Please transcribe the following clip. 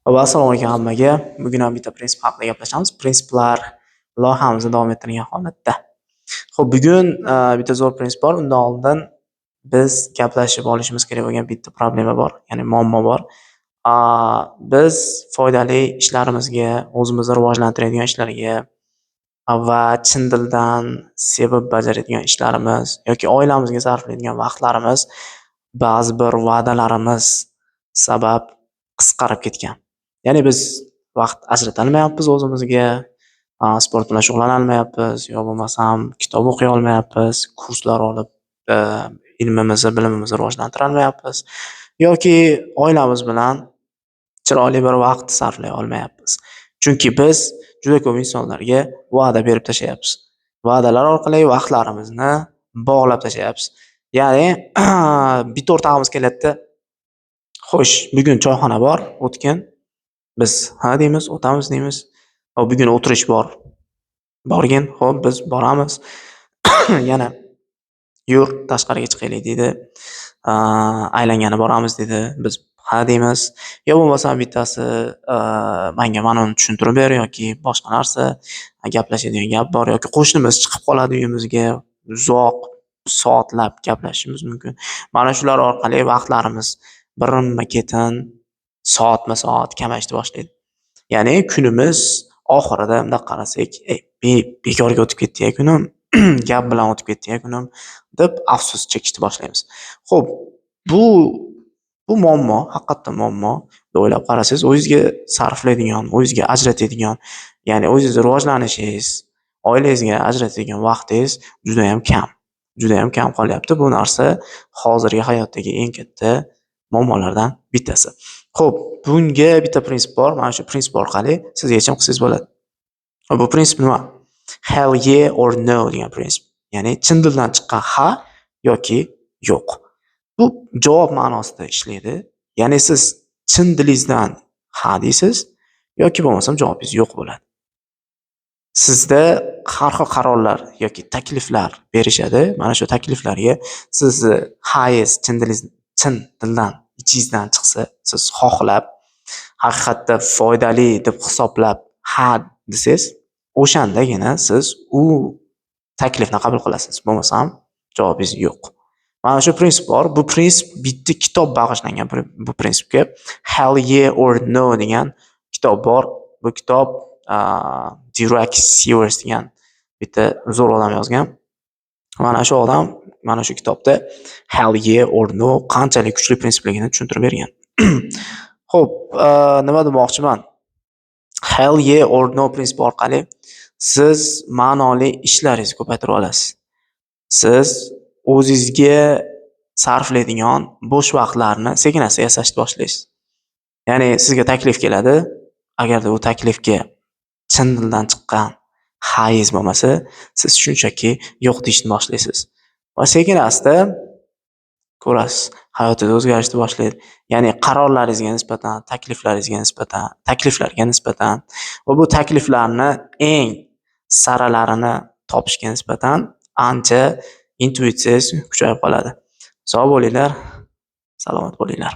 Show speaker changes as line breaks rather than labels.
Assalomu alaykum hammaga. Bugun ham bitta prinsip haqida gaplashamiz. Prinsiplar loyihamizni davom ettirgan holatda. Xo'p, bugun bitta zo'r prinsip bor. Undan oldin biz gaplashib olishimiz kerak bo'lgan bitta problema bor, ya'ni muammo bor. Biz foydali ishlarimizga, o'zimizni rivojlantiradigan ishlarga va chin dildan sevib bajaradigan ishlarimiz yoki oilamizga sarflaydigan vaqtlarimiz ba'zi bir va'dalarimiz sabab qisqarib ketgan. Ya'ni biz vaqt ajratolmayapmiz o'zimizga, sport bilan shug'ullanolmayapmiz, yo bo'lmasam kitob o'qiy olmayapmiz, kurslar olib ilmimizni, bilimimizni rivojlantira olmayapmiz yoki oilamiz bilan chiroyli bir vaqt sarflay olmayapmiz. Chunki biz juda ko'p insonlarga va'da berib tashlayapmiz. Va'dalar orqali vaqtlarimizni bog'lab tashlayapmiz. Ya'ni bitta o'rtog'imiz keladida, "Xo'sh, bugun choyxona bor, o'tgin." Biz ha deymiz, o'tamiz deymiz. Bugun o'tirish bor. Borgin, xo'p biz boramiz. Yana yur tashqariga chiqaylik deydi. Aylangani boramiz dedi. Biz ha deymiz. Yo bo'lmasam bittasi menga mana uni tushuntirib ber yoki boshqa narsa gaplashadigan gap bor yoki qo'shnimiz chiqib qoladi uyimizga, uzoq soatlab gaplashishimiz mumkin. Mana shular orqali vaqtlarimiz birinma-ketin soatma-soat kamayishni boshlaydi. Ya'ni kunimiz oxirida bunday qarasak, bekorga o'tib ketdi-ya kunim, gap bilan o'tib ketdi-ya kunim deb afsus chekishni boshlaymiz. Xo'p, bu muammo, haqiqatdan muammo. O'ylab qarasangiz, o'zingizga sarflaydigan, o'zingizga ajratadigan, ya'ni o'zingizni rivojlanishingiz, oilangizga ajratadigan vaqtingiz juda ham kam. Juda ham kam qolyapti. Bu narsa hozirgi hayotdagi eng katta muammolardan bittasi. Xo'p, bunga bitta prinsip bor. Mana shu prinsip orqali siz yechim qilsangiz bo'ladi. Bu prinsip nima? Hell yeah or no degan prinsip. Ya'ni chin dildan chiqqan ha yoki yo'q. Bu javob ma'nosida ishlaydi. Ya'ni siz chin dilingizdan ha deysiz yoki bo'lmasam javobingiz yo'q bo'ladi. Sizda har xil qarorlar yoki takliflar berishadi. Mana shu takliflarga sizni hangiz chin dildan ichingizdan chiqsa, siz xohlab, haqiqatda foydali deb hisoblab ha desangiz, o'shandagina siz u taklifni qabul qilasiz. Bo'lmasam javobingiz yo'q. Mana shu prinsip bor. Bu prinsip bitta kitob bag'ishlangan bu prinsipga. Hell yeah or no degan kitob bor. Bu kitob Dirac Sewers degan bitta zo'r odam yozgan. Mana shu odam mana shu kitobda hell yeah or no qanchalik kuchli prinsipligini tushuntirib bergan. Xo'p, nima demoqchiman? Hell yeah or no prinsipi orqali siz ma'noli ishlaringizni ko'paytirib olasiz. Siz o'zingizga sarflaydigan bo'sh vaqtlarni sekin-asta yasashni boshlaysiz. Ya'ni sizga taklif keladi, agarda u taklifga chin dildan chiqqan hayz bo'lmasa, siz shunchaki yo'q deyishni boshlaysiz. Va sekin-asta ko'rasiz, hayotingiz o'zgarishni boshlaydi. Ya'ni qarorlaringizga nisbatan, takliflarga nisbatan va bu takliflarni eng saralarini topishga nisbatan ancha intuitsiyangiz kuchayib qoladi. Sog' bo'linglar, salomat bo'linglar.